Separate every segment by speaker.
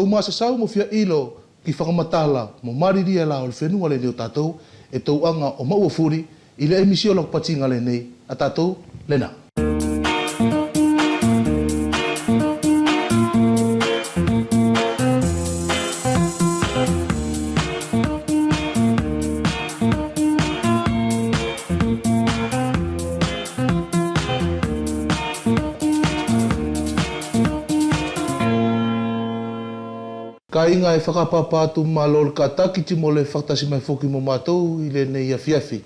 Speaker 1: Tau masa sau mo fia ilo ki whakamatala mo mariria la o le whenua le neo tātou e tau anga o maua furi i le emisio lak patinga le nei a tātou lena. Ka inga e whakapapatu malol ka takiti mo le whaktasi mai whoki mo mātou i le nei afiafi.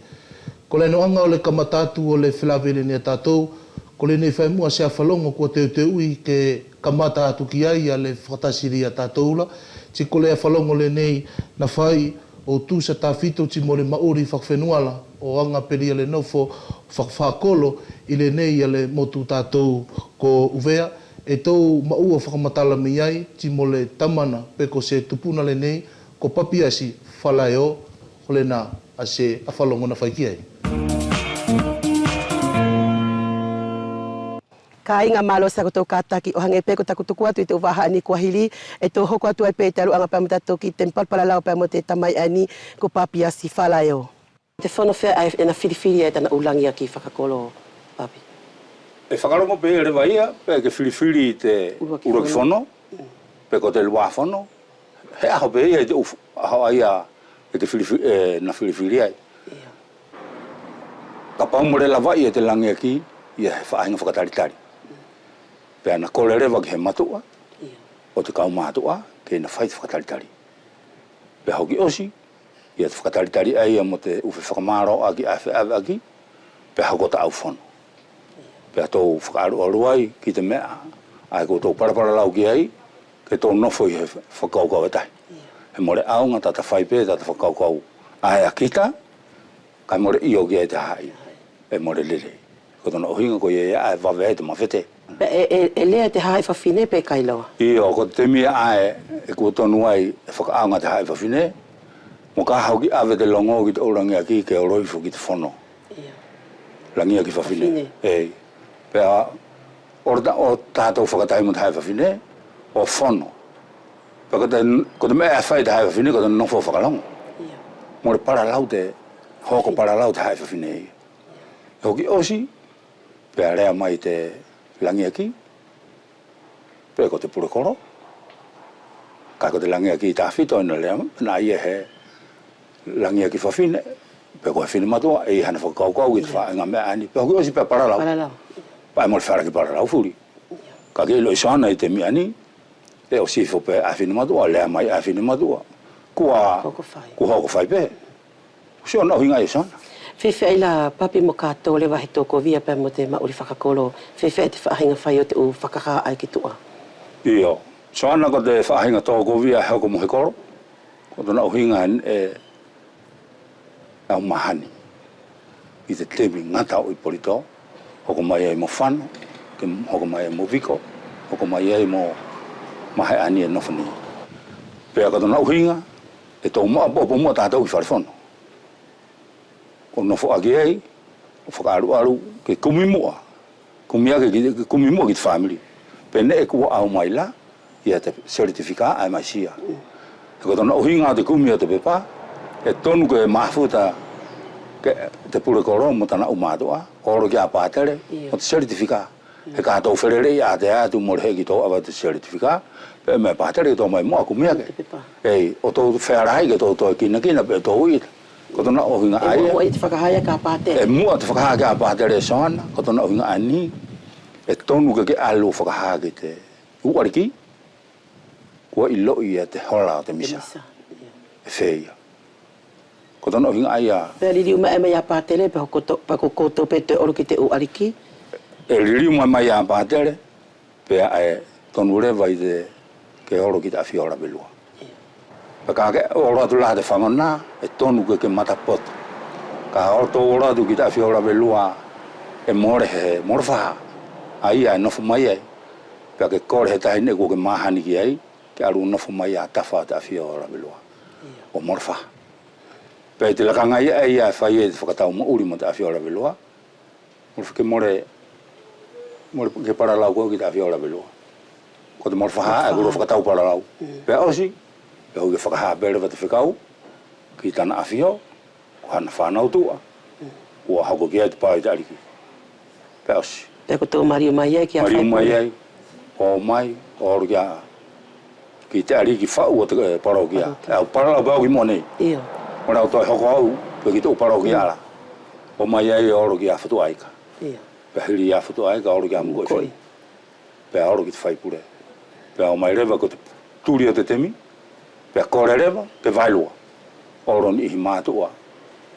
Speaker 1: Ko le noanga o le kamatatu o le whilawele ni a tātou, ko le nei whaimua se a whalongo kua teu teu i ke kamata atu ki ai a le whaktasiri a tātou la. Ti ko le a whalongo le nei na whai o tūsa tāwhito ti mo le mauri whakwhenuala o anga peria le nofo whakwhakolo i le nei a le motu tātou ko uvea. E tau maua whakamatala mi ai, ti mo le tamana pe ko se tupuna le nei, ko papiasi whalai o, ho le nā a se a whalongo na whaiki ai.
Speaker 2: Ka inga malo sa koto kataki o hange pe ko takutuku atu i te uwaha ani kua hili, e tō hoko atu ai pe te aru anga pa mutato ki te mpalpalalau pa mo te tamai ani, ko papiasi whalai o. Te whono whea ai e na whiriwhiri e tana ulangi a ki whakakolo, papi.
Speaker 3: E whakarongo pe ere waia, pe ke whiriwhiri i te uraki whono, pe ko te lua whono, he aho pe ia i te aho ai a e ke na whiriwhiri ai. Ka paumore la vai e te langi aki, ia he whaahinga whakataritari. Pe ana kore rewa ki he matua, o te kau matua, ke na whait whakataritari. Pe hoki osi, ia te whakataritari ai mo te uwhi whakamaro aki a whi aki, pe hakota au whono. Pea tō whakaaru ai ki te mea, ai ko tō parapara lau ki ai, ke tō nofo i he whakaukau e tai. He more aunga tata whaipe, tata whakaukau ai a kita, kai more io ki ai te hai, e more lere. Ko tōna ohinga ko i ai wawe ai te mawhete.
Speaker 2: E lea te hai whawhine pe kai lawa?
Speaker 3: Io, ko te mea ai, e ko tōnu ai e whakaaunga te hai whawhine, mo ka hau ki awe te longo ki te orangi aki ke o roifu ki te whono. Langia ki whawhine. Ei. Pea o tātou whakatai mo te hai whawhine, o whono. Pea ko te mea whai te hai whawhine, ko te nofo whakalongo. Mo re paralau te, hoko paralau te hai whawhine i. E hoki osi, pea rea mai te langi aki, pea ko te purekoro, kai ko te langi aki i tāwhito ina rea, na ia he langi aki whawhine, pea ko he whine matua, e hana whakaukau ki te whaenga mea ani, pea hoki osi pea paralau. Pai mo le whara ki pararau furi. Ka ke ilo isana i te miani, e o sifo pe a whine matua, lea mai a whine matua. Kua hoko whai pe. Sio na hinga isana.
Speaker 2: Whewhia i la papi mo kātou le wahi tōko via pe mo te mauri whakakolo, whewhia te whaahinga whai o te u whakaha ai ki tua.
Speaker 3: Iyo. Soana ko te whaahinga tōko via heko mo he koro. Ko tōna uhinga e au mahani. I te temi ngata o i polito. Hoko mai ai mo whano, hoko mai ai mo viko, hoko mai ai mo mahe ani e nofani. Pea ka tōna uhinga, e tō mua popo mua tātou i wharefono. Ko nofo ake ai, o whakaaru ke kumi mua. Kumi ake kumi mua ki te whamiri. Pene e kua au mai la, ia te certificate ai mai sia. E ka tōna uhinga te kumi a te pepa, e tonu ke mafuta te pure koro mo tana umatua, oro ki a pātere, o te certificate. He kātou wherere i a te atu mo rehe ki tō awa te certificate, pe me pātere ki tō mai mua kumia ke. Ei, o tō whearai ke tō kina pe tō uita. Ko tōna ohinga ai.
Speaker 2: E mua i te whakahaya ka pātere.
Speaker 3: E mua te whakahaya ka pātere soana, ko tōna ohinga ani, e tonu ke alu whakahaya ki te uariki, kua i loi a te hola o te misa. E wheia. Ko tōna hinga ai a...
Speaker 2: Pea ririu mai mai a pātere, pa koto pe te oro ki te uariki?
Speaker 3: E ririu mai a pātere, pea e tonu rewa i te ke oro ki te awhiora belua. Pa ka ke oro atu la te whangona, e tonu ke matapoto. Ka oro tō oro atu ki te awhiora belua, e more he, more whaha. Ai a nofu mai ai. Pea ke kore he tahine ko ke mahani ki ai, ke aru nofu mai a tawha te awhiora belua. O more whaha. Pea te lakanga ia e ia whai e te whakatau mo uri mo te awhiora belua. Moro ke more ke paralau kua ki te awhiora belua. ko te morfaha e guru whakatau paralau. Pea osi, e hui whakaha bere wa te whikau, ki tana awhio, ko hana whanau tua, ua hako ki ai te pāi te ariki. Pea osi.
Speaker 2: Pea ko tō Mario mai ai ki a whai.
Speaker 3: Mario mai ai, o mai, o oru ki te ariki whau o te parau ki a. E au paralau bau ki monei.
Speaker 2: Ia.
Speaker 3: Ora o toi hoko au, pe ki tō parau ki ala. O mai ai o oru ki a whatu aika.
Speaker 2: Ia.
Speaker 3: Pea hiri a whatu aika, oru ki a mukoi whi. Pea oru ki te whai pure. Pea o mai rewa ko te tūri o te temi, pea kore rewa, pe vailua. Oro ni ihi mātua.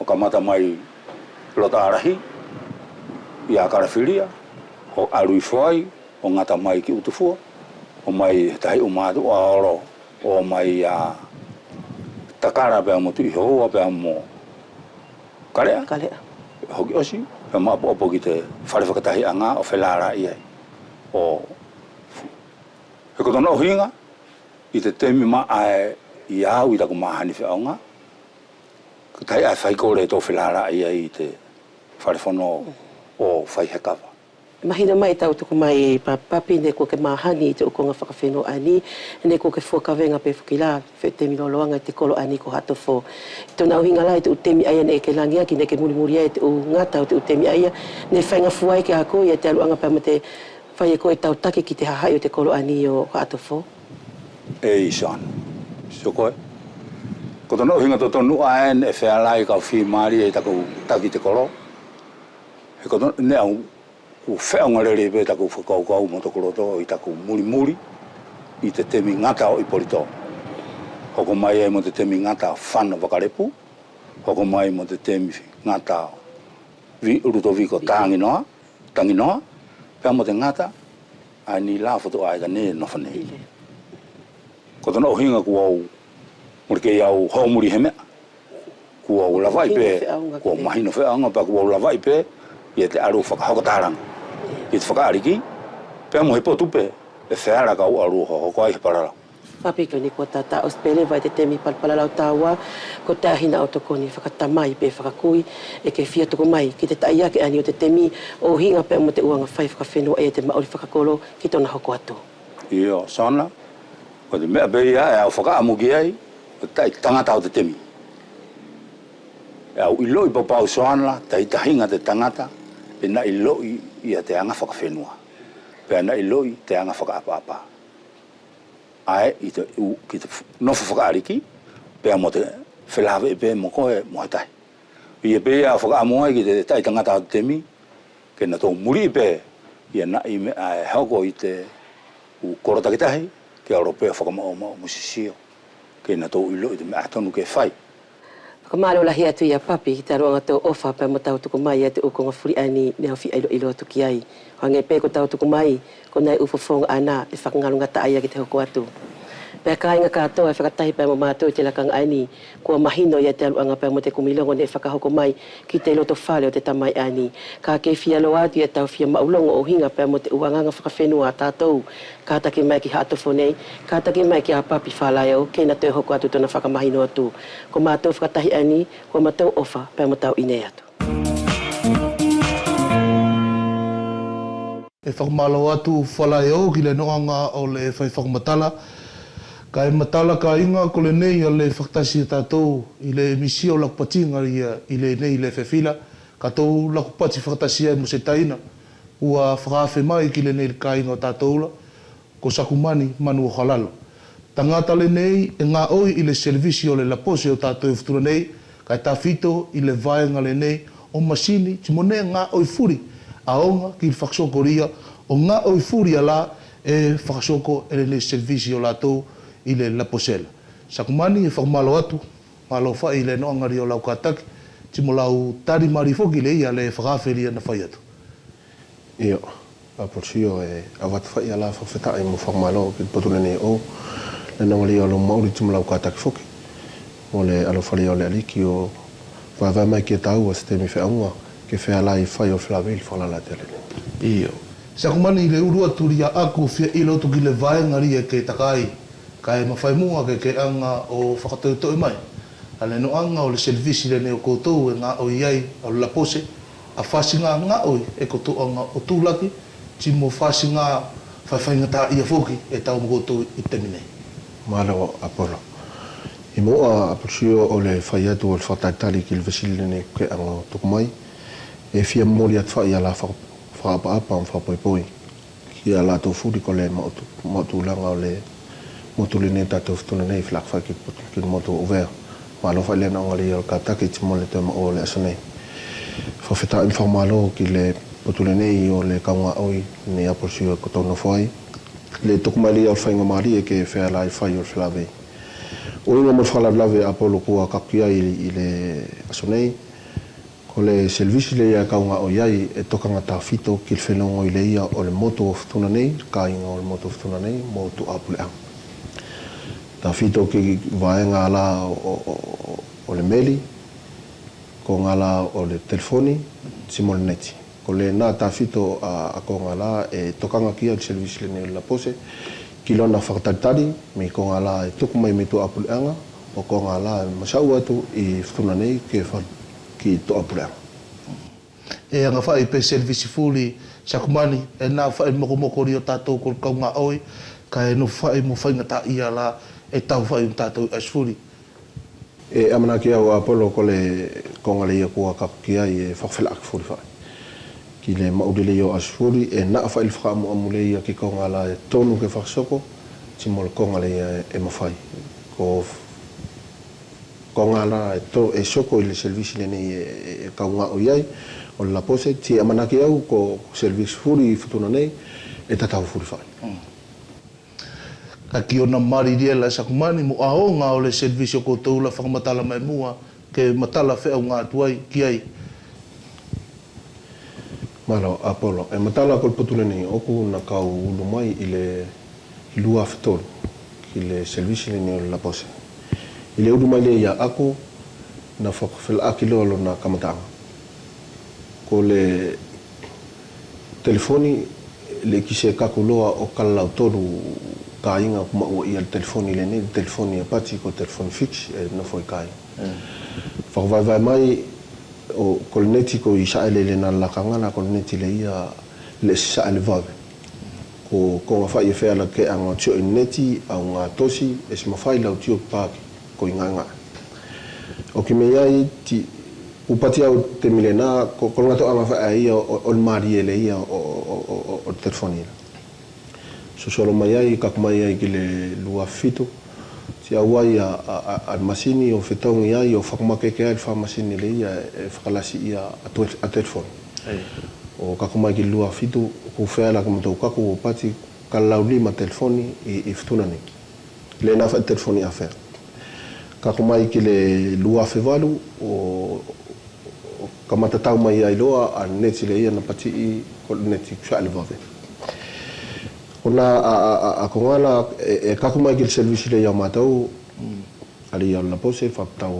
Speaker 3: O ka mata mai lota arahi, i a karawhiria, o arui whai, o ngata mai ki utufua, o mai tahi o mātua oro, o mai a takara pea mo tui hoa, pea mo karea.
Speaker 2: Kalea.
Speaker 3: Hoki osi, pea maapo opo ki te whare whakatahi a ngā o whelara i ai. O he kotona o hinga, i te temi ma ai i au i taku mahani whiaunga. Ka tai ai whaikore tō whelara i ai i te wharewhono o whaihekawa.
Speaker 2: Mahina mai tau tuku mai papi ne ko ke mahani te ukonga whakawheno ani, ne ko ke whukawenga pe whukila, whe te miloloanga te kolo ani ko hato fo. Tōna uhinga lai te utemi aia ne ke langia ki ne ke muri ai te u ngata o te utemi aia, ne whainga fuai ke ako i te aluanga pa me te whai e koe tau take ki te hahai o te kolo ani o hato fo.
Speaker 3: E Sean, so koe. Ko tono hinga to tonu aen e whealai kau whi maari e taku taki te kolo. He ko tono ne au u wheaunga rere pe taku whakaukau mo to koroto i taku muri i te temi ngata o i polito. Hoko mai e mo te temi ngata whana wakarepu. Hoko mai mo te temi ngata ruto viko tanginoa. Pea mo te ngata ai ni la foto ai ka ne no fane. Ko tono hinga ku au murke au homuri heme. Ku au lavai pe ko mahino wheaunga pa ku au lavai pe i te aru whakahokataranga. I te whakaariki, pea mo he potupe e wheara ka au aru hoko ai he parara.
Speaker 2: Papi ko ni ko tata o spele vai te temi palpalalau taua, ko tā hina o toko ni whakatamai pe whakakui, e ke whia toko mai, ki te taiake ani o te temi o hinga pe mo te uanga whai whakawhenua e te maori whakakolo ki tōna hoko atu.
Speaker 3: Ia, sana, ko te mea beia e au whakaamuki ai, o tai tangata o te temi. E au iloi papau soana, tai tahinga te tangata, e na iloi ia te anga whakawhenua. Pea na iloi te anga whakaapa. Ai, ki te nofo whakaariki, pea mo te whelawe e pe mo koe mo he tahi. Ia pea au whakaamoa ki te tai tangata o te temi, ke na tō muri i pe, ia na i me ai hauko i te korotakitahi, ke Europea whakamao musisio, ke na tō ilo i te mea tonu ke whai.
Speaker 2: Whakamare o lahi atu ia papi, ki te aroanga tō ofa pa mo tau tuku mai e te ukonga furi ani nea whi ilo atu ki ai. Hange pe ko tau tuku mai, ko nai ufofonga ana e whakangalunga ta aia ki te hoko atu. Pea kāinga kātoa e whakatahi pēr mo mātou te lakanga ani, kua mahino ia te aluanga pēr mo te kumilongo ne whakahoko mai ki te loto whale o te tamai ani. Ka ke whia lo atu ia tau whia maulongo o hinga pēr mo te uanganga whakawhenua a tātou. Ka take mai ki haatofo nei, ka take mai ki a papi whalaio, kei na te hoko atu tōna whakamahino atu. Ko mātou whakatahi ani, ko mātou ofa pēr mo tau ine atu.
Speaker 1: E whakamalo atu whalaio ki le noanga o le whai whakamatala. Ka e matala ka inga ko le nei a le whaktasi tātou i le emisio lakupatinga i le nei le whewhila. Ka tau lakupati whaktasi e mo se taina. Ua whakawhi mai ki le nei ka inga o tātou la. Ko sakumani manu o halalo. Tangata le nei e ngā oi i le servisio le lapose o tātou e futura nei. Ka e tawhito i le vaenga le nei o masini timone ngā oi furi. Aonga ki whaksoko ria o ngā oi furi ala e whakasoko e le nei servisio lātou i le laposela. Sakumani e whakamalo atu, malo whai le noangari o lau kātaki, timo lau tari marifoki le ia le whakawhiria na whai atu.
Speaker 4: Io, a porsio e awatu whai ala whawhetai mo whakamalo ki potune nei o, le noangari o lo mauri timo lau kātaki foki, o le alo whali o le aliki o whawai mai ki e tau a stemi whaunga, ke whealai whai o whlawili whalala te alene.
Speaker 1: Io. Sakumani le urua turia aku fia ilo tuki le vaengari e ke takai, ka e mawhai mua ke anga o whakatautoi mai. Ale no anga o le servisi le neo koutou e ngā oi iai o la pose, a whasinga ngā oi e koutou anga o tūlaki, ti mo whasinga whawhaingata ia foki e tau mgoto i temine.
Speaker 4: Malo Apollo. I moa apusio o le whaiatu o le whataitari ki le vasile ne ke anga tukumai. E fia mori at whai ala whaapa o whapoipoi. Ki a lato furi ko le mautu langa o le motuli ne tato ftuna nei flak whai ki motu ovea. Malo whai lena o ngali o kataki ti mole te o le asanei. Whawheta informalo ki le potule nei o le kaunga oi ne apusio ko tono whai. Le tukumali o whainga mari e ke whea lai whai o whelawei. O inga mo whalalave Apollo kua kakia i le asonei. Ko le selvisi le ia kaunga o iai e tokanga tā whito ki le whenongo i le ia o le moto o ftuna nei, ka inga o le moto o ftuna nei, mo tu apule ang. Tā whito ki vaenga ala o le meli, ko ngala o le telefoni, simo le neti. Ko le nā tā whito a ko ngala e tokanga kia le selvisi le nei la pose, ki lona whakataritari, me ko ngala e tuku mai me tu apule anga, o ko ngala e masau atu i ftuna nei ke whanu. Ki to apura.
Speaker 1: E anga whai pe servisi fuli sakumani e nā whai moko rio tātou ko kaunga oi ka e no whai mo whainga tā ia la e tau whai tātou asfuri.
Speaker 4: E amana ki au Apollo ko le konga le ia kua kakukia i e whawhilak furi whai. Ki le maudile i o asfuri e nā whai whaka amu amule ia ki konga la e tonu ke whakasoko ti mo le konga le ia e mawhai. Ko ngala e soko i le servisi le nei e kaunga o iai o la pose ti amanaki au ko servisi furi futuna nei e tatau furi whai.
Speaker 1: Ka ki ona mariria la sakumani mo aonga o le servisi o koutou la whakamatala mai mua ke matala whea ngā tuai ki ai.
Speaker 4: Malo Apollo, e matala ko le potule nei oku na kau ulu mai i le lua whetolu ki le servisi le nei o la pose. I le uru mai le ia ako na whakawhila loa na kamataanga. Ko le telefoni le kise kaku loa o kalau toru ka inga kuma ua ia le telefoni le ne, telefoni e pati ko telefoni fix e na foi kai. Whakawaiwai mai o ko le neti ko i saele le na lakangana ko le neti le ia le saele vave. Ko ngā whai e whea la ke anga tio i neti au ngā tosi e se mawhai lau tio pāki. Ko inganga. O ki mea i ti upati au te milena ko ngato anga whae ia o le mari ele ia o telefoni. So solo mai ai kakumai ai ki le lua fito ti au ai a masini o whetongi ai o whakamakeke ai wha masini le ia e whakalasi ia a telefoni. O kakumai ki lua fito ku whaela ka matou kaku o pati ka lau lima telefoni i whetuna ni. Le na whae telefoni a whea. Kako mai ki le lua whewalu o kamatatau mai ai loa a neti le ia na pati i ko neti whaele vave. Ona a kongana e kako mai ki le servisi le ia matau ali ia la pose whaptau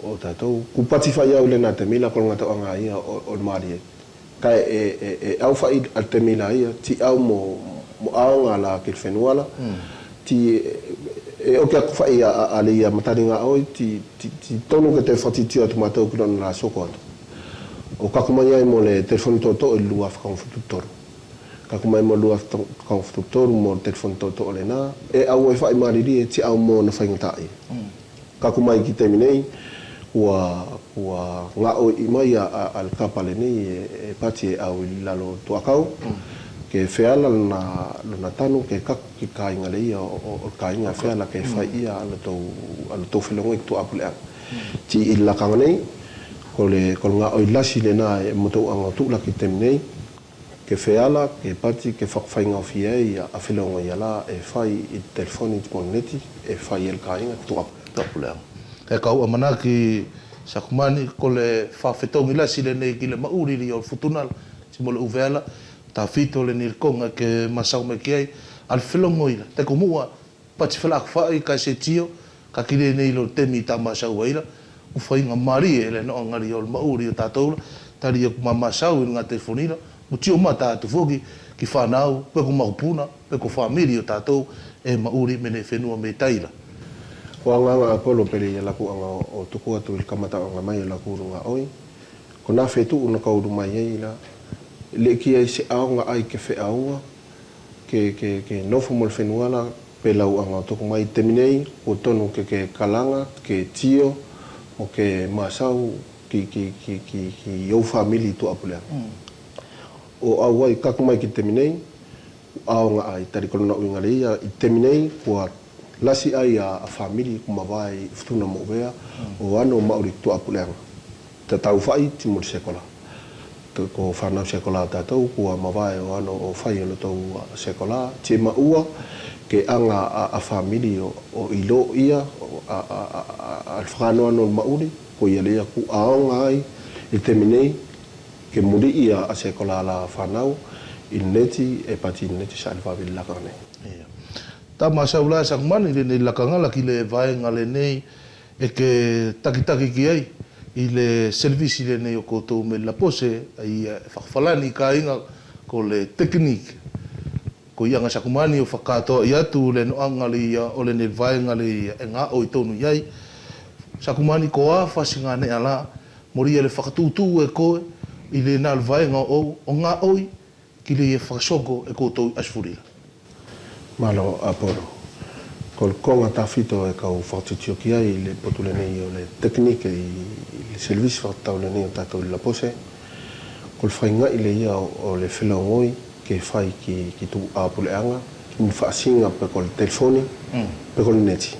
Speaker 4: o tātou. Ku pati whai au le nā te mila ko ngata anga ia o le maari e. Kai e au whai al te mila ia ti au mo aonga la ki le whenuala ti e o kia kuwhai a le ia mataringa oi ti tonu ke te whatitio atu mātou ki lona la soko atu. O kakumai ai mo le telefoni toto e lua whakawhawhutu toru. Kakumai mo lua whakawhawhutu toru mo le telefoni toto o le nā. E au e whai mariri e ti au mo na whaingatai. Kakumai ki te minei ua ngā oi i mai a le kapale nei e pati e au i lalo tuakau. Ke wheala lana tanu ke kaku ki kāinga le ia o kāinga wheala ke whai ia ala tau whelongo i tu apule ang. Ti i lakanga nei, ko ngā oi lasi le nā e motou anga tūla ki te nei, ke wheala, ke pati, ke whakawhainga o fia i a whelongo i ala e whai i telefoni i tupon neti, e whai el kāinga tu apule ang.
Speaker 1: E kau amana ki sakumani ko le whawhetongi lasi le nei ki le mauriri o futunal, ti mo le uveala, tā whito le nirkonga ke masau me ki ai, al whelongo ila. Te kumua, pati whelak whai ka se tio, ka kire nei lo temi tā masau ila, u whainga mari e le no angari o le mauri o tātoula, tari e kuma masau i ngā telefonira, mu tio ma tātu whoki ki whanau, pe ku mahupuna, pe ku whamiri o tātou, e mauri mene whenua me taila.
Speaker 4: O anga Apollo pere ia laku anga o tuku atu i kamata anga mai o laku runga oi, ko nā whetu una kauru mai e ila, le ki ai se aonga ai ke whe aunga, ke nofo mo le whenua pe lau anga toko mai teminei o tonu ke kalanga, ke tio o ke masau ki au famili tu apulea. O au wai kaku mai ki teminei, au nga ai tarikolona uinga leia i teminei kua lasi ai a famili kumawai ftuna mo vea o ano mauri tu apulea. Te tau fai ti mo sekola. Ko whanau sekola tātou kua mawai o ano o whai ono tau sekola. Te maua ke anga a famili o ilo ia a whakanoa no mauri ko ia lea ku aonga ai i teminei ke muri ia a sekola la whanau i neti e pati neti sa alwawili lakane.
Speaker 1: Ta masaula sa kumani le lakanga la ki le vaenga le nei e ke takitaki ki ai i le servisi le nei o koutou me la pose ai whakawhalani ka inga ko le teknik ko ia nga sa kumani o whakatoa i atu le noanga le ia o le ne vaenga le ia e ngā o i tonu iai sa kumani ko a whasinga ne ala moria le whakatutu e koe i le nal vaenga o ngā oi ki le whakasoko e koutou asfuria.
Speaker 4: Malo Apolo. Kol konga tafito e kau whautitio ki ai le potule nei o le teknike i le servisi whautau le nei o tātou la pose. Kol whainga i le ia o le whilau ngoi ke whai ki tu apuleanga ki mi whaasinga pe kol telefoni pe kol neti.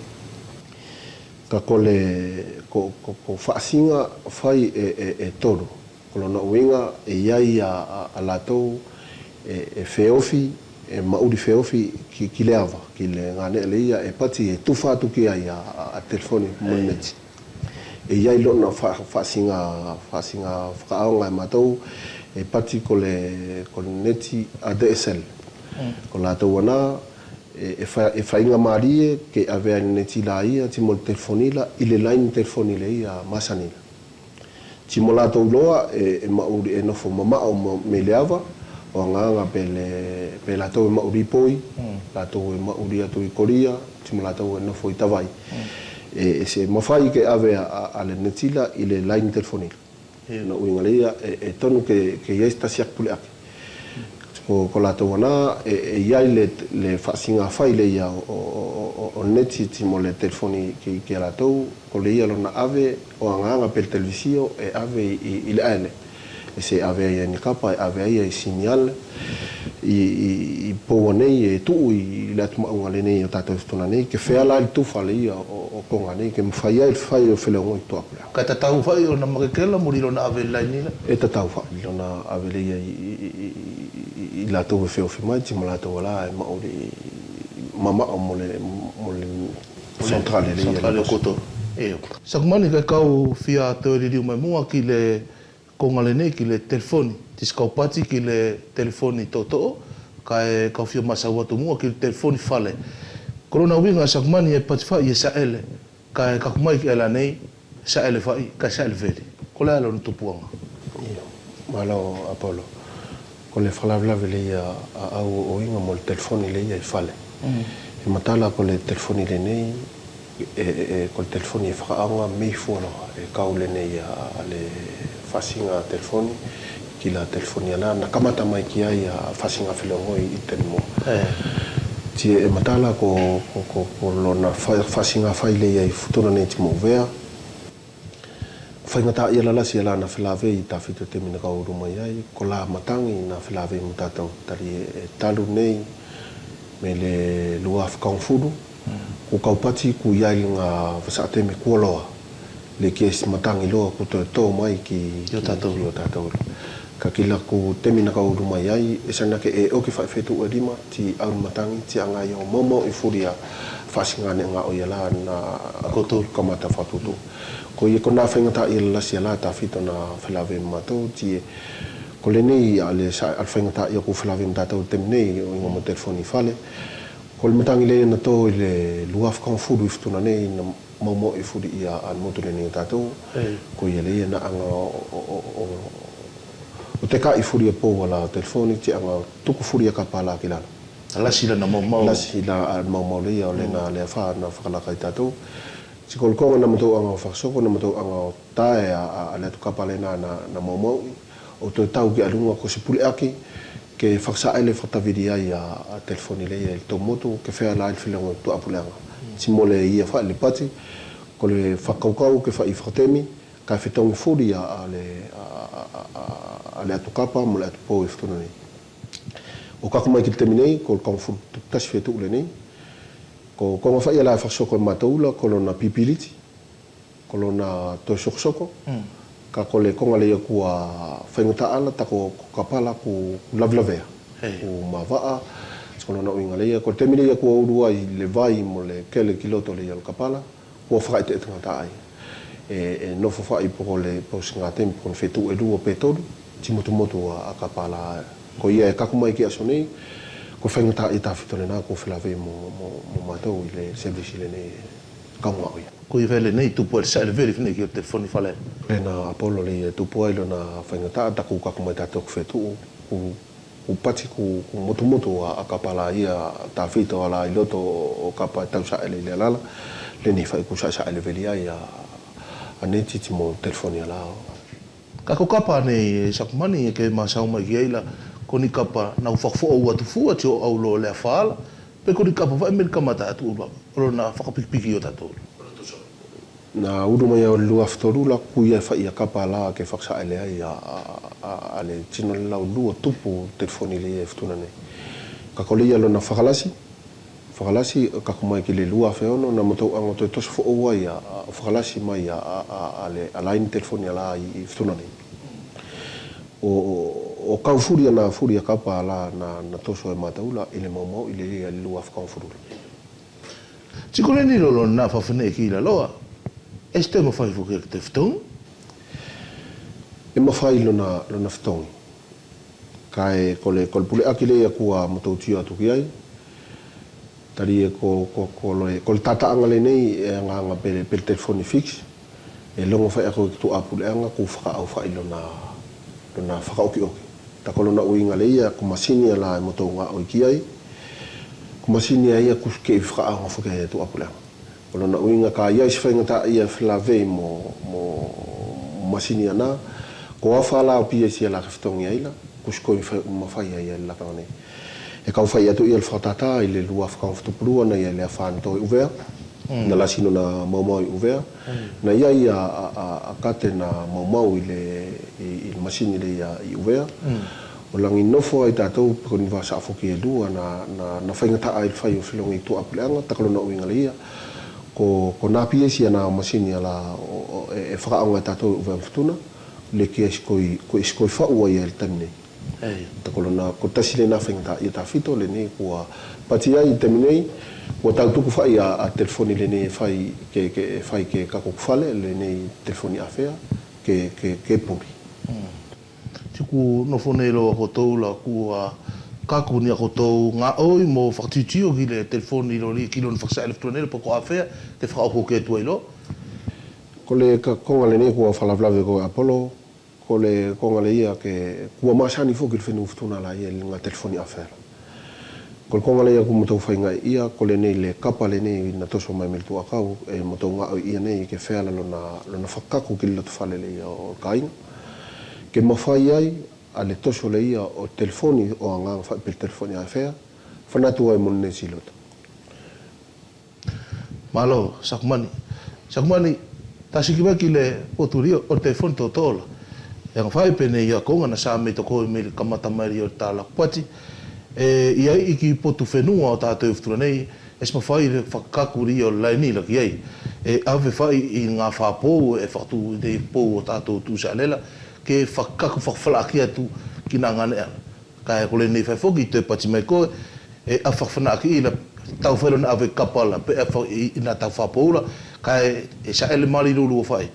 Speaker 4: Ka kole ko whaasinga whai e tolu. Kolo na uinga e iai a latou e feofi e mauri feofi ki le ava, ki le ngane le ia e pati e tufa atu ki ai a telefoni moneti. E iai lona whaasinga whaaonga e matou e pati ko le neti a DSL. Ko la tau ana e whainga marie ke avea neti la ia ti mo le telefonila i le line telefonile ia masanila. Ti mo la tau loa e mauri e nofo mamao me le ava o nganga pe la tau e mauri poi, la tau e mauri atu i Korea, ti mo la tau e nofo i Tawai. E se mawhai ke avea a le netila i le line telefonila. Na uinga leia e tonu ke iei stasiak pule ake. Ko la tau ana e iai le whaasinga whai leia o neti ti mo le telefoni ki la tau, ko leia lona ave o nganga pe le televisio e ave i le aene. E se ave ia ni kapa, ave ia i signal i poua nei e tuu i le atu maunga le nei o tātou stona nei, ke whea la i tufa le ia o konga nei, ke mwhai ai whai o wheleo ngoi tua pulea.
Speaker 1: Ka tatau whai o na makekela muri lona ave lai nila?
Speaker 4: E tatau whai lona ave le ia i la tau e wheo whimai, ti mo la tau ala e maori mamao mo le centrale le ia.
Speaker 1: Centrale o koto. Eo. Sakumani kai kau fia te oririu mai mua ki le konga le nei ki le telefoni. Tis kau pati ki le telefoni toto, kai kau fia masau atu mua ki le telefoni fale. Korona winga sakumani e pati whai e saele, kai kakumai ki ala nei, saele whai, kai saele veri. Ko le alo ni tupuanga.
Speaker 4: Malo Apolo. Ko le whalavlawe le ia au o inga mo le telefoni le ia i fale. E matala ko le telefoni le nei, ko le telefoni e whakaanga mei fualoa e kau le nei a le whasinga telefoni ki la telefoni ana na kamata mai ki ai a whasinga whilongoi i teni mo. Ti e matala ko lona whasinga whaile ia i futuna nei ti mo vea. Whaingata ia lalasi ala na whilawe i tawhito te mina kau rumai ai, ko la matangi na whilawe mo tātou tari e talu nei me le lua whakaungfuru. Ko kaupati ku iai ngā whasaate me kualoa. Le kiesi matangi loa ku tō mai ki tātou. Ka kila ku temina ka uru mai ai, e sanake e oki whaifetu e rima ti auru matangi ti anga i o momo i furia whasingane ngā o iala na koto kamata whatutu. Ko i ko nā whaingata i lalasi ala ta whito na whilawe matou ti e ko le nei a le whaingata i o ku whilawe matou temnei o inga mo telefoni whale. Ko le matangi le na tō i le luaf kong furu i futuna nei na momo i furi i a motu le nei o tātou. Ko i le na anga o te ka i furi a pō ala telefoni ti anga tuku furi a kapala ki lana.
Speaker 1: Lasi la na maumau.
Speaker 4: Lasi la maumau le ia o le na le wha na whakalaka i tātou. Si ko konga na matou anga o whakasoko, na matou anga o tae a le atu kapale na maumau. O tō tau ki alunga ko se pule aki, ke whaksa ele whataviria i a telefoni le i tau moto ke whea la ilwhilongo tu apuleanga. Si mole i a wha le pati, ko le whakaukau ke wha i whakatemi, ka whetongi furi a le atukapa mo le atupou e whtuna nei. O kakumai ki te temi nei, ko le kaungu tasi whetu ule nei, ko konga wha i a la whaksoko e mataula, ko lona pipiliti, ko lona toi soko ka ko le konga le kua whaingata ala tako kapala ku lavlavea. Ku mawaa, ko lona uinga le ko temi le kua urua i le vai mo le kele kiloto le ial kapala, kua whakaite e tangata ai. E nofo wha i poko le posi ngā temi poko whetu e rua petoru, timotu a kapala. Ko ia e kakumai ki aso nei, ko whaingata i tawhitone nā ko whilawe mo mātou i le servisi le nei kaunga oia.
Speaker 1: Ko i vele nei tupu e sa ele veri fine ki o telefoni whale.
Speaker 4: Pena Apollo le tupu ai lona whaingata taku kakumai tātou whetu ku pati ku motu a kapala ia tawhito ala i loto o kapa tau sa ele le alala, le ni whai ku sa ele veli ai a nei titi mo telefoni ala.
Speaker 1: Kako kapa nei sakumani e ke masau mai ki eila, ko ni kapa na whakfo au atu fua tio au lo lea whaala, pe ko ni kapa wha emeri kamata atu urwa, oro na whakapikipiki o tātou.
Speaker 4: Na uru mai o lua whtorula kuia whai a kapa la ke whaksa ele ai a le tino le lau lua tupu telefoni le e whtuna nei. Ka kolia lo na whakalasi kakumai ki le lua wheono na matou ango toi tosu fo oua i a whakalasi mai a laini telefoni ala i whtuna nei. O kaufuria na furia kapa ala na toso e mataula i le maumau i le lua whakaufurula.
Speaker 1: Tikone ni lolo na whawhine ki la loa, e ste mo whai fuke te whtongi?
Speaker 4: E mawhai lona whtongi. Ka e kole pule aki lea kua matou tio atu ki ai, tari e ko le tataanga le nei e nganga pe telefoni fix, e longo whai ako ki tu apule anga ku whaka au whai lona whakaoki oki. Ta kolona uinga le ia ku masini ala e matou ngā oi ki ai, ku masini ia ku ke i whaka au whake e tu apule anga. Kolona uinga ka ia isi whaingata ia whilawei mo masini ana, ko awhala o pia isi ala kiftongi aila, ku skoi mawhai ia la kaone. E kau whai atu ia le whakatata i le lua whakawhtupurua na ia le whanto i uvea, na lasino na maumau i uvea, na ia a kate na maumau i le masini le ia i uvea, o langi nofo ai tātou pekoni wasa afoki e lua na whaingata ai whai o whilongi i tu apuleanga, takalona uinga le ia, ko nā pia si ana masini ala e whakaonga tātou uvea mftuna, le kia iskoi whaua ia le tami nei. Takolo na ko tasile na whaingata i tā whito le nei kua pati ai i tami nei, kua tautuku whai a telefoni le nei whai ke kako kufale le nei telefoni a whea ke puri.
Speaker 1: Tiku nofo nei loa kotou la kua kaku ni a kotou ngā oi mo whakatitio ki le telefoni lo li ki lona whaksa elektronele po ko a whea te whakaoko ke tua ilo.
Speaker 4: Ko le konga le nei kua whalavlawe ko Apollo, ko le konga le ia ke kua masani fo ki le whenu ftuna la ia ngā telefoni a whea. Ko le konga le ia ku motou whainga ia, ko le nei le kapa le nei na toso mai mil tu akau, e motou ngā oi ia nei ke whea lona whakaku ki le lotu whale le ia o kainga. Ke mawhai ai, a le toso le ia o telefoni o anga whaipil telefoni a whea, whanatu ai mon nei silota.
Speaker 1: Malo, sakumani, tasiki mai ki le poturi o telefoni totola. E ngā whai pene ia konga na sa me toko i me kamata mai o tāla pati, ia iki potu whenua o tātou iftura nei, es ma whai le whakakuri o laini la ki ei. E ave whai i ngā whapou e whakatu i te pou o tātou tūsa alela, ke whakaku whakawhalaki atu ki nā ngane ana. Ka e kole nei whaifoki te pati mai koe, e a whakawhanaki i la tau whaero na ave kapala, pe i nā tau whapoula, ka e sa ele mari ruru o whai.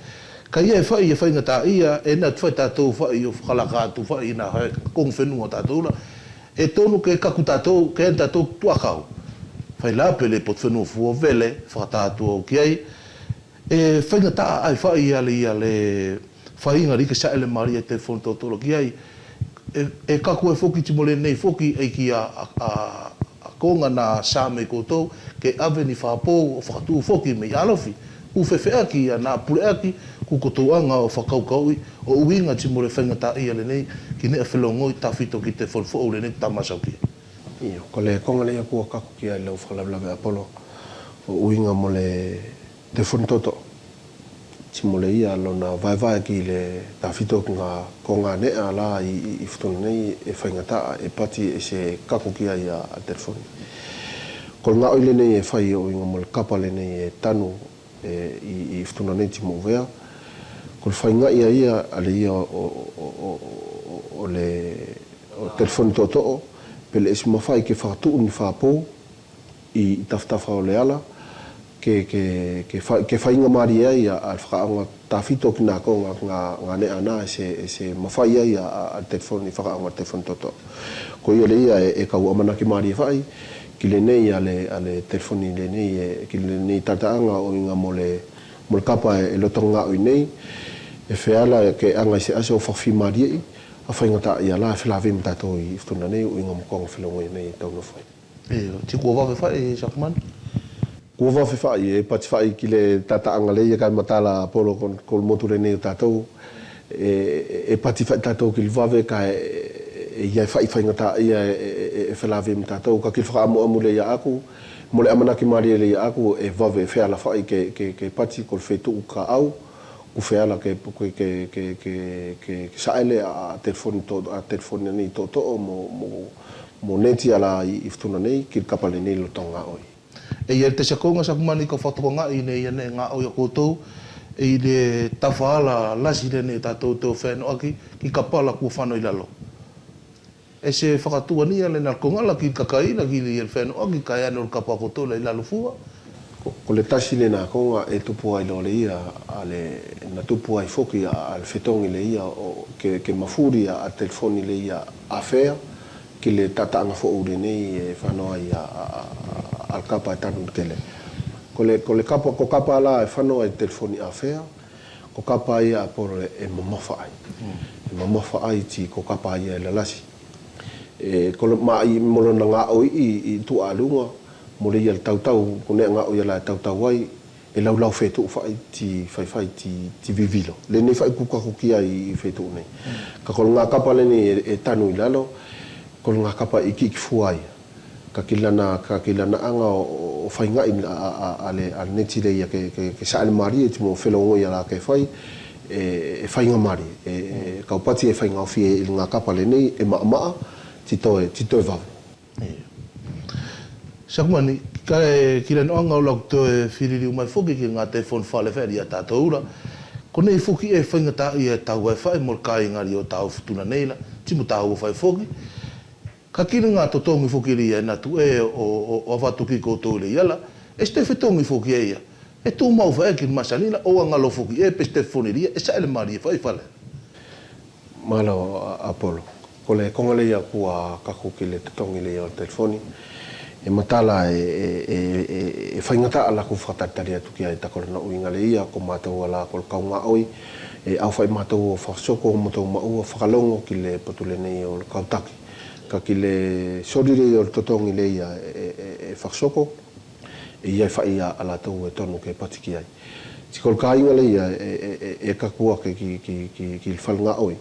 Speaker 1: Ka ia e whai ngata ia, e nā tuwhai tātou whai o whakalaka atu whai i nā kong whenua tātou la, e tonu ke kaku tātou, ke en tātou tuakau. Whai la pele pot whenua fua vele, whakatātua o ki ai, e whai ngata ai whai ia le whai inga rike sa ele mari e telefoni tōtoro ki ai, e kaku e whoki timole nei whoki e ki a konga na sa me koutou, ke ave ni whapou o whakatu whoki me alofi, u whewhea ki a nā pure aki, ku kotoanga o whakaukau o uinga ti mo le whainga ta ia le nei ki ne whelongo i tawhito ki te wholfo o le nei tamasau ki.
Speaker 4: Iyo, ko le konga le kua kaku ki ai lau whakalablawe Apollo o uinga mo le te whuntoto. Ti mo le ia lona vai ki le tawhito ngā konga nea la i whtuna nei e whainga ta e pati e se kaku ki ai a telefoni. Ko ngā oile nei e whai o uinga mo le kapa le nei e tanu i whtuna nei ti mo vea. Ko le whainga ia ale ia o le telefoni toto'o pele esi mawhai ke whakatu ni whapou i taftafa o le ala ke whainga mari ai a whakaanga tawhito ki nā konga ngā nea nā se mawhai ai a telefoni whakaanga telefoni toto'o. Ko ia le ia e kau amana ki mari e whai ki le nei ale telefoni le nei ki le nei tataanga o inga mo le kapa e lotonga o nei e whiala ke anga se ase o whawhi mariei a whainga ta ia la whilawe mtato i ftuna nei o inga mokonga whilongo i nei tau no whai.
Speaker 1: Ti kua wawe whai, Sakman?
Speaker 4: Kua wawe whai e pati whai ki le tataanga le ia kai matala Apollo kol moture nei o tatou e pati whai tatou ki le wawe ka e ia whai whainga ta ia e whilawe mtato ka ki whakaamu amu le ia aku mo le amanaki maria le ia aku e wawe e whiala whai ke pati kol whetu ka au ku feala ke saele a telefoni nei to mo neti ala i ftuna nei ki kapale nei lo tonga oi
Speaker 1: e ia te sakonga Sakumani ka whatokonga i nei ane ngā oi a koutou e le tawhaala lasi le nei tātou teo whēno aki ki kapala kua whanau i lalo e se whakatua nia le nalkongala ki kakaina ki le whēno aki ka ea nor kapa koutou le lalo fua
Speaker 4: ko le tasi le nā konga e tupu ai lo le ia ale na tupu ai foki al fetongi le ia o ke mafuri a telefoni le ia afea ki le tataanga fo ure nei e whanau ai al kapa e tanu tele ko le kapa la e whanau ai telefoni afea ko kapa ai a por e mamafa ai e mamafa ai ti ko kapa ai e lalasi ko le mai molo na ngā oi i tu alunga mo le ia tautau ko ne nga o ia la tautau ai e lau fetu fai ti fai ti vivilo le ne fai ku ka ki ai fetu nei ka ko nga kapa le ni e tanu i lalo ko nga kapa i ki fuai ka kilana anga o fai nga ale al neti le ia ke sa al mari ti mo felo ia la ke fai e fai nga mari ka pati e fai nga fi nga kapa le nei e ma ti to va
Speaker 1: Sakumani, ki le noanga o lau to e whiriri umai whoki ki ngā telefon whale wheri a tātou ura. Ko nei whoki e whaingata i e tau e whai mor kai ngari o tau futuna neila, timu tau o whai whoki. Ka kiri ngā totongi whoki ria e natu e o awatuki koutou le iala, e ste whetongi whoki e ia. E tū mau whai ki masalina o angalo whoki e pe telefoni ria, e sa ele mari e whai whale.
Speaker 4: Malo Apollo, ko le konga le ia kua kako ki le totongi le ia o telefoni, e matala e whaingata ala ku whakatari atu ki ai takora na uinga le ia ko mātou ala ko kaunga oi e au whai mātou o whakasoko o mātou maua whakalongo ki le patule nei o le kautaki ka ki le sorire o le totongi le ia e whakasoko e iai whai ala tau e tonu ke pati ki ai tikol ka inga le ia e kakua ki le whalunga oi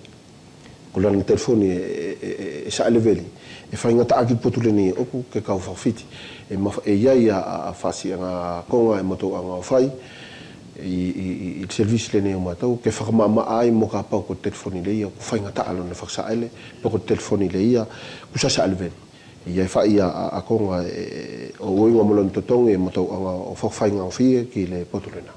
Speaker 4: ko lana telefoni e sa eleveli e whaingata aki potule ni oku ke kau whawhiti e iai a whasi anga konga e matou anga o whai i servisi le neo matau ke whakamama ai mo ka pau ko telefoni le ia ku whaingata alo na whaksa ele po ko telefoni le ia ku sa eleveli e iai whai a konga o uinga molon totongi e matou anga o whawhainga o whie ki le potule na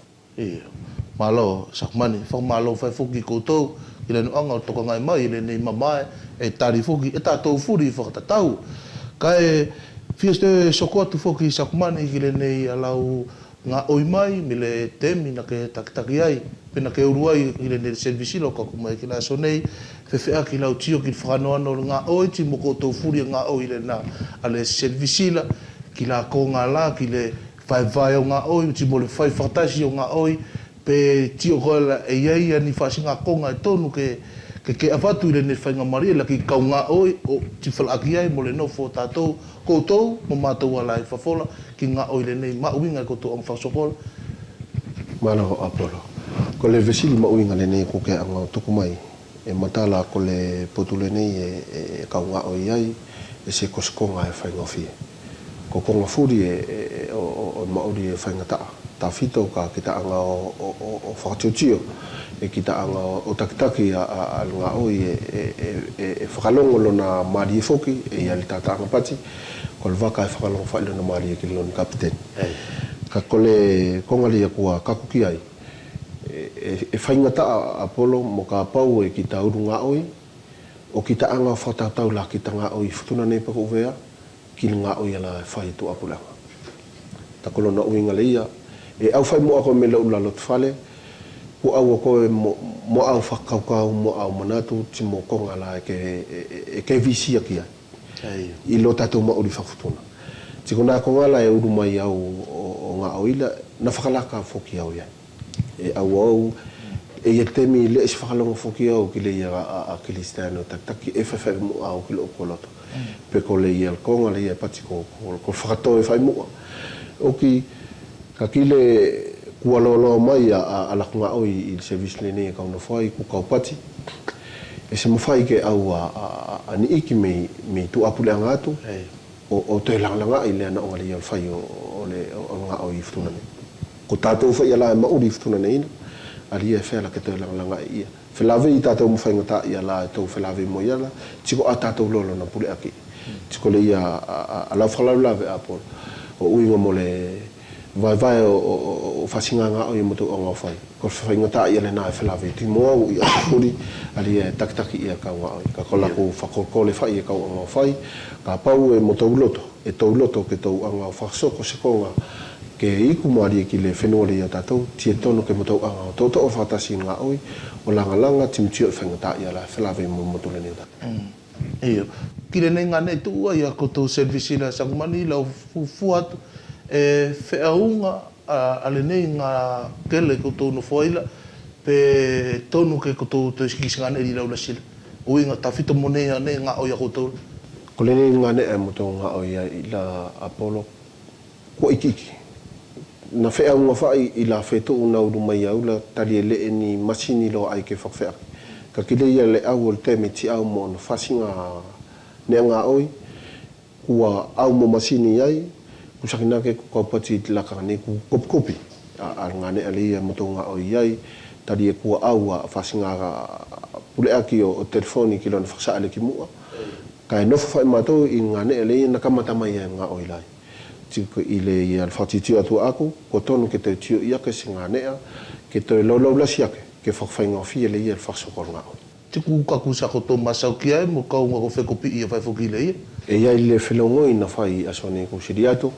Speaker 1: malo Sakumani, whakamalo whai whuki koutou i le nuanga o toka ngai mai, i le nei mamae, e tari whuki, e tātou furi i whakatatau. Ka e whiaste soko atu whuki i Sakumani, i le nei alau ngā oi mai, mi le temi na ke takitaki ai, pena ke uruai i le nei servisilo, ka kumai ki la so nei, whewhea ki lau tio ki whakanoano ngā oi, ti mo koutou furi ngā oi le na, a le servisila, ki la ko ngā la, ki le whai o ngā oi, ti mo le whai whakatasi o ngā oi, pe tio koela e iai ni whasinga konga e tonu ke awatu i le ne whainga maria la ki kaunga oi o ti whalaki ai mo le nofo tātou koutou mo mātou ala i whawhola ki ngā oi le nei mauinga koutou ang whasokola.
Speaker 4: Malo Apollo. Ko le vesili mauinga le nei ko ke anga tuku mai e matala ko le potule nei e kaunga o iai e se koskonga e whainga fie. Ko konga furi o mauri e whainga taa. Ta fito ka kita anga o whakatiotio e kita anga o takitaki a lunga oi e whakalongo lona maari e foki e iali tata anga pati ko le waka e whakalongo whaile na maari e ki lona kapiten. Ka kole konga lia kua kakuki ai e whainga taa Apollo mo ka pau e kita urunga oi o kita anga whatatau la kita ngā oi futuna nei pako uvea ki ngā oi ala e whai tu apulanga. Ta kolona uinga le ia e au whai mo ako me lau la lot fale ko au ako mo au whakaukau mo au manatu ti mo konga la e ke visia kia i lo tatou mauri whakfutuna. Tiko nā konga la e uru mai au o ngā oi la na whakalaka foki au ia. E au e temi le is whakalonga foki au ki le ia a Kristano taki e whawhai mo au ki lo okoloto. Pe ko le ia konga le ia pati ko whakatoe whai mua. Oki ka kile kua lolo mai a lakunga oi i service le nei kauna whai ku kaupati. E se mawhai ke au a ni iki me tu apule anga atu o te langalanga i lea na onga le ia whai o ngā oi i ftuna nei. Ko tātou whai ala e mauri ftuna nei ina a ria e whela ke te langalanga i ia. Whelawe i tātou mwhai ngata i ala e tau whelawe mo i ala tiko a tātou lolo na pule aki. Tiko le ia a lau whalau lawe a polo o uinga mo le vai o whasinga ngā o i motu o ngā whai. Ko whai ngata i ale nā e whelawe ti mo au i a kuri a ria e takitaki i a kau ngā oi. Ka kola ko whakokole whai e kau o ngā whai ka pau e mo tau loto e tau loto ke tau a ngā whaksoko se konga ke iku maari ki le whenua le ia tātou tie tono ke motau anga o toto o whakatasi ngā oi o langa timtio i whangata i ala whelawe mo motu le neta.
Speaker 1: Iyo, ki le nei ngā nei tua i a koto service la sakumani lau fuatu e wheaunga a le nei ngā kele koto no whaila pe tonu ke koto to iskisi ngā nei lau la sila. Uinga ta whito mo nei ngā oi a koto.
Speaker 4: Ko le nei ngā nei e motu ngā oi i la Apollo kua ikiki. Na whea unga whai i la wheto una uru mai au la tari e le ni masini lo ai ke whakawhea. Ka kile ia le au o le teme ti au mo na whasinga nea ngā oi kua au mo masini ai kusakina ke kaupati i laka ne ku kopi a ngā nea le ia moto ngā oi ai tari e kua au a whasinga pule aki o telefoni ki lona whaksaale ki mua. Ka e nofu whai mātou i ngā nea le ia na kamata mai ai ngā oi lai. Tiko i le i al whatitio atu aku, ko tonu ke te tio iake si ngā nea, ke te laulau lasi ake, ke whakawhainga fia le i al whaksokor ngā oi.
Speaker 1: Tiku kaku sa koto masau ki ai, mo kaunga ko whekopi i a whaifoki le ia?
Speaker 4: E ia i le whelongoi na whai aso ne kusiri atu,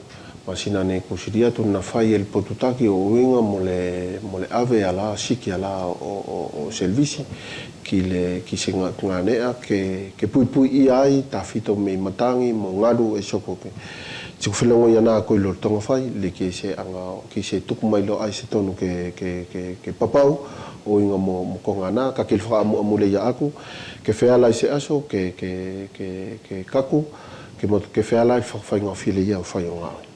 Speaker 4: masina ne kusiri atu na whai el potutaki o uinga mo le ave ala, siki ala o servisi, ki se ngā nea, ke pui i ai, ta fito me matangi, mo ngaru e soko ke. Tiku whelongo i ana koe lor tonga whai, le ki se tuku mai lo ai se tonu ke papau, o inga mo konga ana, ka ke whaka amu le ia aku, ke wheala i se aso, ke kaku, ke wheala i whakawhainga while ia o whai o ngā oi.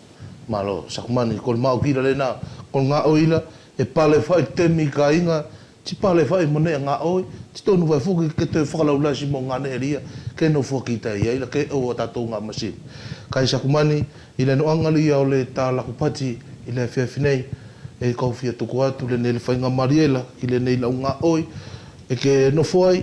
Speaker 1: Malo, sakumani, kol mau kira le nā, kol ngā oi la, e pale whai temi ka inga, ti pale whai mo nea ngā oi, ti tonu whai fuki ke te whakalaulasi mo ngā nea ria, ke no whakita i aila, ke o tatou ngā masini. Kai sakumani, i le noangali au le tā lakupati, i le whiawhinei, e kauwhia tuku atu, le nele whainga Mariela, ki le nei lau ngā oi, e ke nofoi,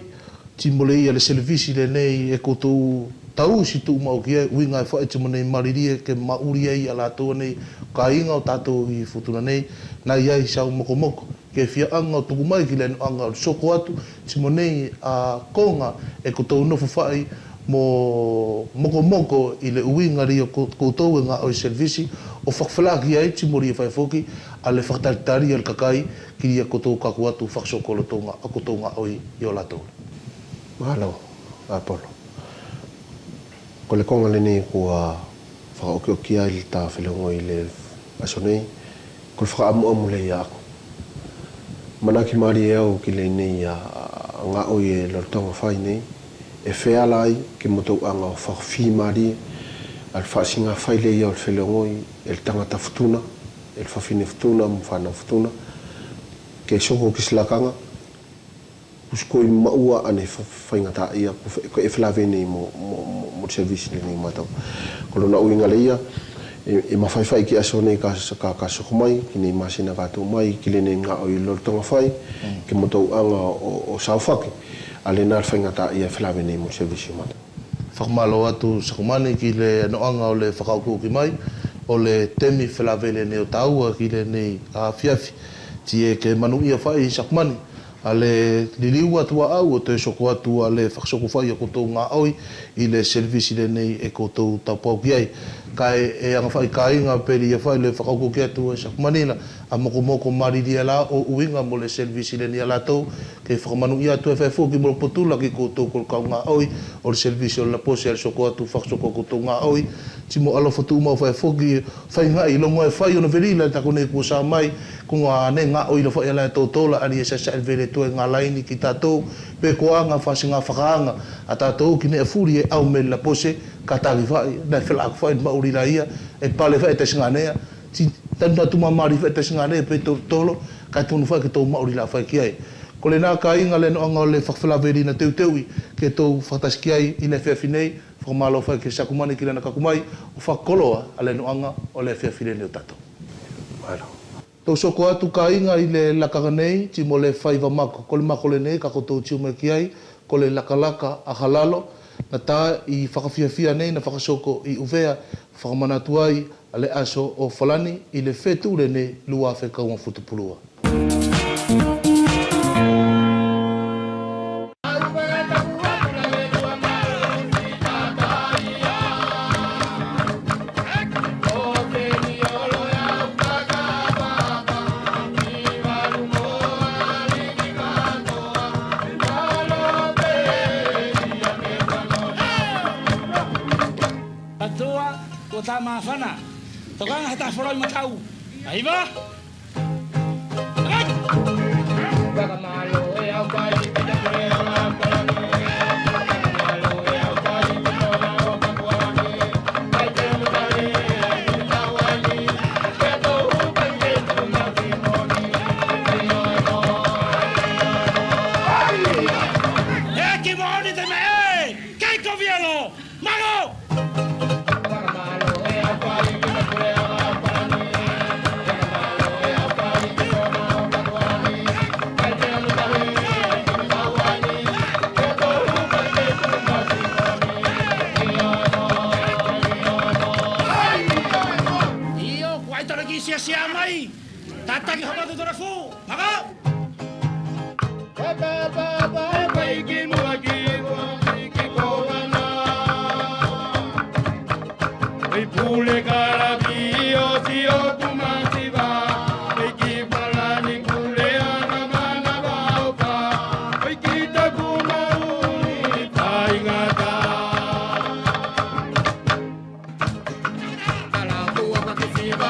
Speaker 1: ti mole ia le selevisi le nei e koutou tau si tu mau ki e, uinga e whae te mo nei mariria, ke mauri ei a lātua nei, ka inga o tātou i futuna nei, na iai sau moko, ke whia anga o tuku mai ki le noanga o soko atu, ti mo nei a konga e koutou nofu whae, mo moko i le uinga ri o koutou e ngā oi servisi o whakawhalaki ai ti mori e whaifoki a le whakataritari al kakai ki ria koutou kaku atu whaksokolo tonga a koutou ngā oi i o lātou.
Speaker 4: Mahalo, Apollo. Ko le konga le nei kua whakaoki ai le tā whelongo i le aso nei, ko le whakaamu le ia aku. Manaki mari e au ki le nei a ngā oi e lortonga whai nei, e wheala ai ke motou anga o whakawhi mari, al whaasinga whai le ia o le whelongoi, e le tangata futuna, e le whawhine futuna, mwhana futuna, ke soko kislakanga usko i maua ane whaingata ia ko e whelave nei mo service nei matau. Kono na uinga leia e mawhaiwhai ki aso nei ka soko mai, ki nei masina kato mai, ki le nei ngā o i lortonga whai, ke motau anga o sauwhaki, a le nā whaingata ia whelave nei mo service matau.
Speaker 1: Whakamalo atu sakumane ki le anoanga o le whakauku ki mai, o le temi whelave le neo taua ki le nei a fiafi, ti e ke manu ia whai sakumane, a le liliu atua au o te soko atu a le whakasoko whai a koutou ngā oi i le servisi le nei e koutou tapau ki ai. Kai e anga whai ka inga peri e whai le whakauko ki atu e sakumanina a moko mariri ala o uinga mo le servisi le ni ala tau ke whakamanu i atu e whai fōki mo potula ki koutou kau ngā oi o le servisi o la pose al soko atu whakasoko koutou ngā oi timo alo whatu umau whai fōki whai ngai longo e whai o na verila tako nei kua sa mai kunga ne ngā oi la whai ala e tautola ani e sasa el vere tue ngā laini ki tātou pe koanga whasi ngā whakaanga a tātou ki ne e furi e au me la pose ka tāki whai na whela aku whai mauri la ia e pale whai te singa nea ti tanda tuma mari whai te singa nea pe tolo ka tonu whai ke tau mauri la whai ki ai ko le nā ka inga le noanga o le whakawhelaweri na teuteui ke tau whakatasi ai i le whiawhinei whakamalo whai ke sakumane ki lana kakumai o whakoloa a le noanga o le whiawhinei neo tātou. Tau soko atu ka inga i le lakanga nei ti mo le whaiva mako ko le mako le nei ka koutou tiu mai ki ai ko le lakalaka a halalo na tā i whakawhiawhia nei na whakasoko i uvea whakamanatu ai a le aso o whalani i le wheture nei lua whekaua futupulua.
Speaker 5: Tama fana tokang hata foroi makau aiba baka malo e au pai kita kore ala palani malo e au pai kita o pakuani ai te mutare tawani keto upenge tuna timoni e ki moni te me kai kovielo mago sia mai tata ki haba tora fu maga baba pai ki muagi ki kowana ai pule kara bi o si o tumati ba ai ki palani kule ana mana ba pa ai ki ta kuma ui pai ngata ala ku apa ki si ba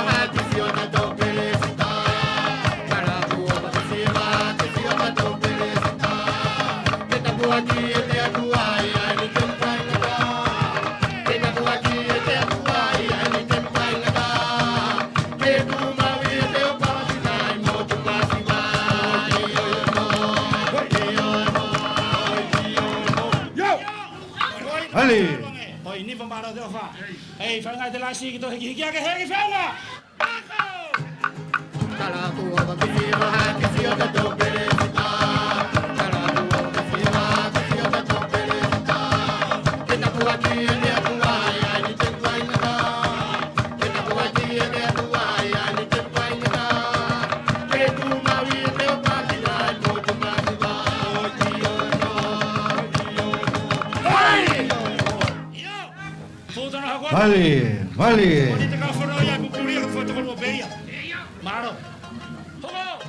Speaker 5: ini pembara Dova. Hei, fangai telasi gitu higi ke hegi fanga. Kalau aku bagi hati siapa tu beresita. Kalau aku bagi hati siapa tu beresita. Kita buat dia buat ya ni tempai nada. Kita buat dia buat ya ni tempai nada. Ketu mawi te pagi lai mo tu mati ba.
Speaker 6: Vale, vale.
Speaker 5: Bonita que foi olhar com o que foi tomar uma beia. Maro. Togo.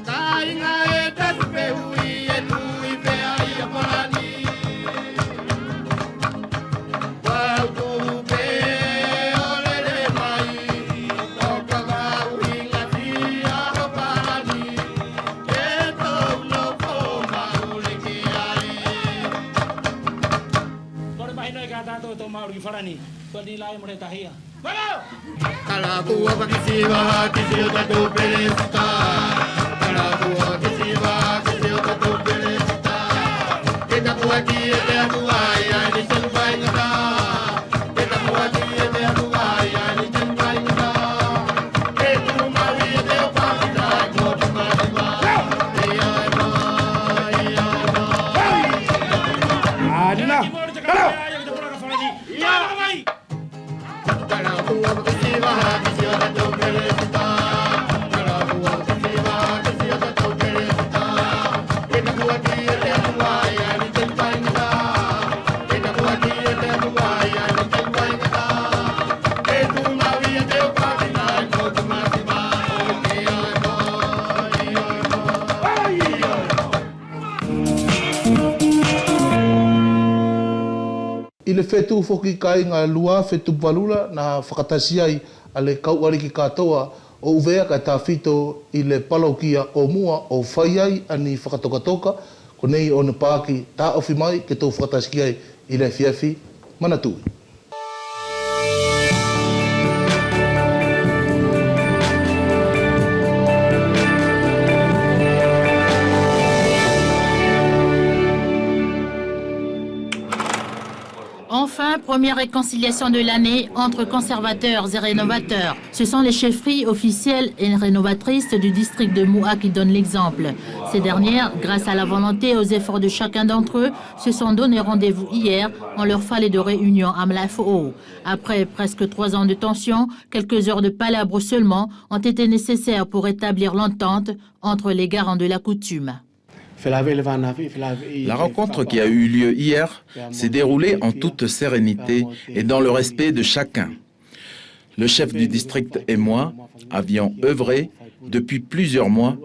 Speaker 5: Tá inga e tá peui e tu e pe aí a parani. Vai tu pe olele mai. Toca ga inga tia a parani. E to no coma ule que aí. Por mais não é que tá todo tomar o que farani. Quando ir lá e morrer tá aí. Kalakua pakisiwa kisio tatu pelesita. Kalakua kisiwa kisio tatu pelesita. Kita kuati ete akuaya ni senpai ngata. Kita kuati ete akuaya ni senpai ngata. Etu mawi ete opakita kotu madiwa. Iya ema, iya ema.
Speaker 6: Adina. Kalau.
Speaker 5: Kalakua pakisiwa kisio tatu pelesita. Kalakua pakisiwa kisio tatu pelesita. Kita kuati ete akuaya ni senpai ngata. Kita kuati ete akuaya ni senpai ngata. Etu mawi ete opakita kotu madiwa. Iya ema, iya ema, iya ema.
Speaker 1: I le whetu whoki kai ngā lua whetu palula na whakatasi ai a le kauariki katoa o uvea kai tā whito i le palaukia o mua o whai ai ani whakatokatoka ko nei o na pāki tā ofi mai ke tō whakatasi ai i le whiawhi manatui.
Speaker 7: Enfin, première réconciliation de l'année entre conservateurs et rénovateurs. Ce sont les chefferies officielles et rénovatrices du district de Moua qui donnent l'exemple. Ces dernières, grâce à la volonté et aux efforts de chacun d'entre eux, se sont donné rendez-vous hier en leur fallait de réunion à Mlafo. Après presque 3 ans de tension, quelques heures de palabres seulement ont été nécessaires pour établir l'entente entre les garants de la coutume.
Speaker 8: La rencontre qui a eu lieu hier s'est déroulée en toute sérénité et dans le respect de chacun. Le chef du district et moi avions œuvré depuis plusieurs mois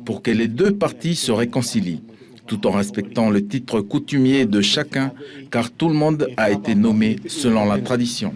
Speaker 8: pour que les deux parties se réconcilient, tout en respectant le titre coutumier de chacun, car tout le monde a été nommé selon la tradition.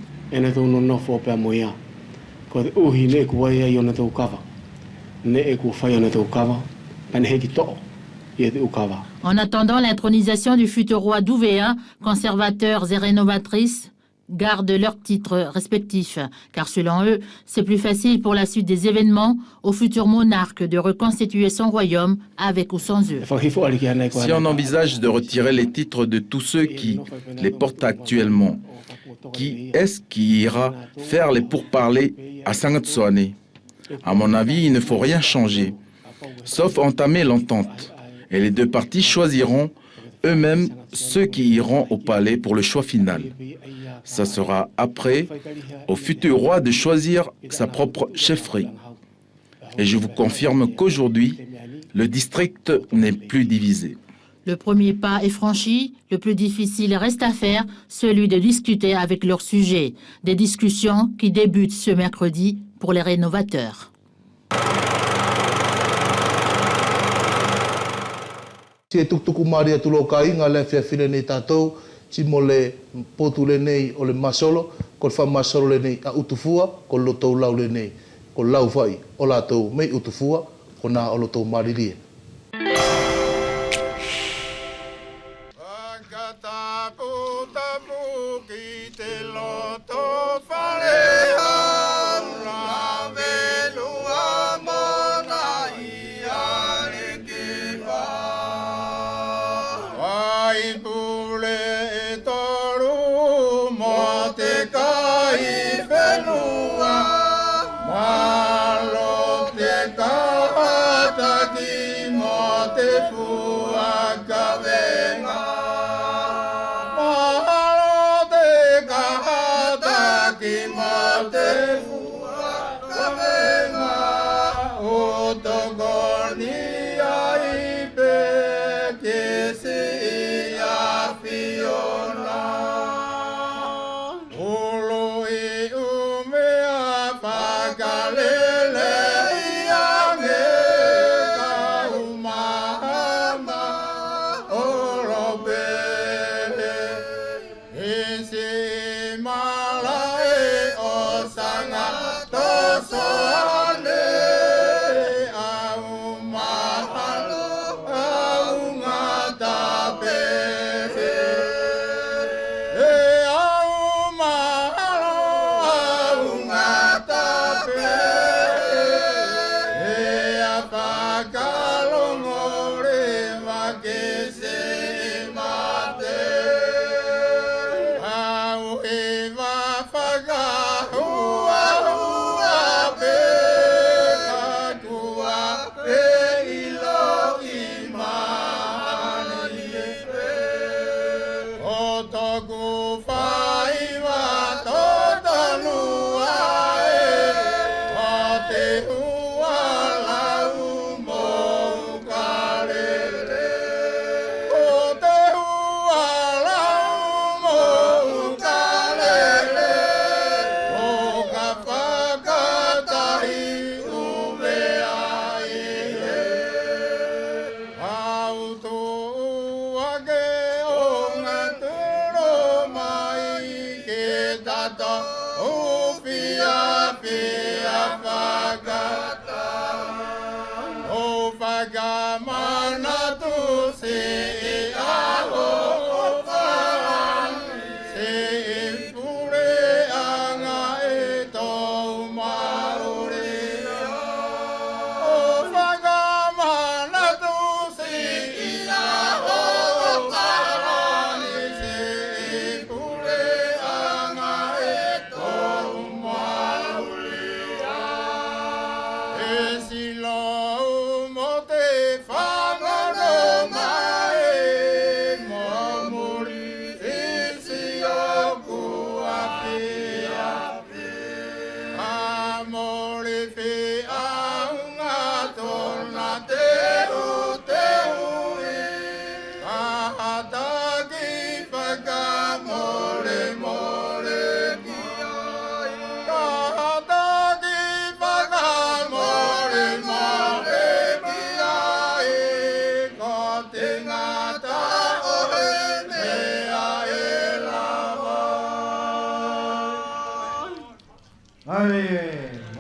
Speaker 7: En attendant l'intronisation du futur roi d'Ouvéa, conservateurs et rénovatrices gardent leurs titres respectifs, car selon eux, c'est plus facile pour la suite des événements au futur monarque de reconstituer son royaume avec ou sans eux.
Speaker 8: Si on envisage de retirer les titres de tous ceux qui les portent actuellement, qui est-ce qui ira faire les pourparlers à Sangatsoane? À mon avis, il ne faut rien changer, sauf entamer l'entente. Et les deux parties choisiront eux-mêmes ceux qui iront au palais pour le choix final. Ça sera après au futur roi de choisir sa propre chefferie. Et je vous confirme qu'aujourd'hui, le district n'est plus divisé.
Speaker 7: Le premier pas est franchi, le plus difficile reste à faire, celui de discuter avec leurs sujets. Des discussions qui débutent ce mercredi pour les rénovateurs.
Speaker 1: Si e tuktuku maria tulo ka inga le whiawhine nei tātou, si mo le potu le nei o le masolo, ko le whamasolo le nei a utufua, ko lotou lau le nei, ko lau whai o lātou mei utufua, ko nā o lotou maririe.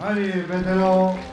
Speaker 6: Mali, vétéran.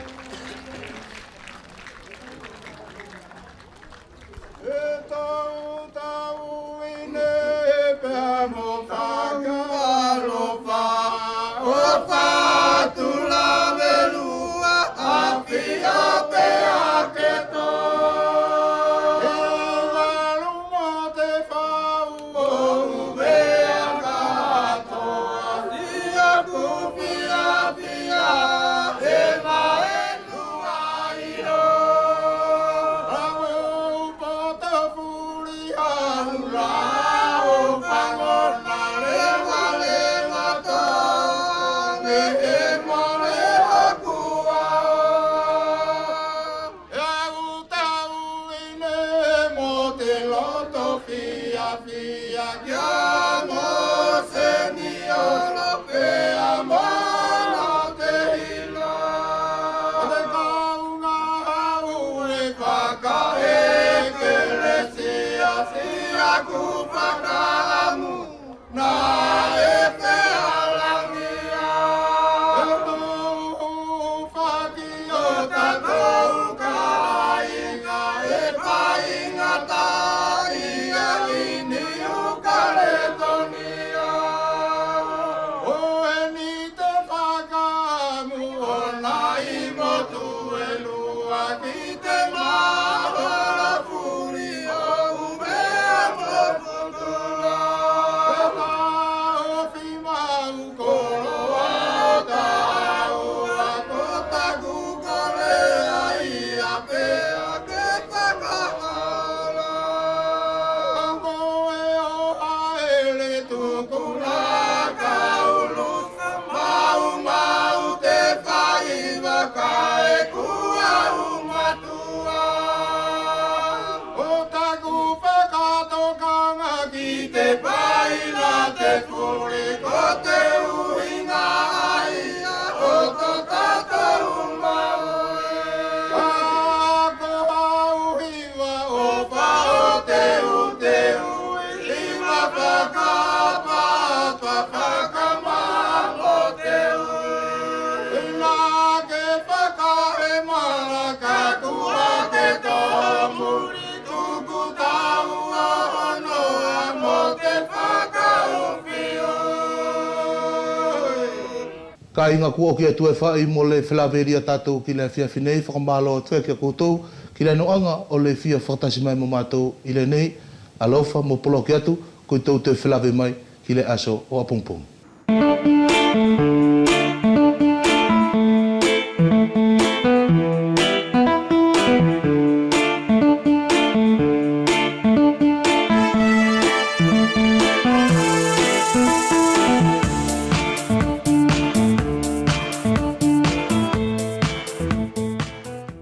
Speaker 1: Ka inga kua ki atu e whai mo le whilaweria tātou ki le fia whinei whakamalo tua ki a koutou ki le noanga o le fia whakatasi mai mo mātou i le nei alofa mo polo ki atu koi tau te whilawe mai ki le aso o apungpung.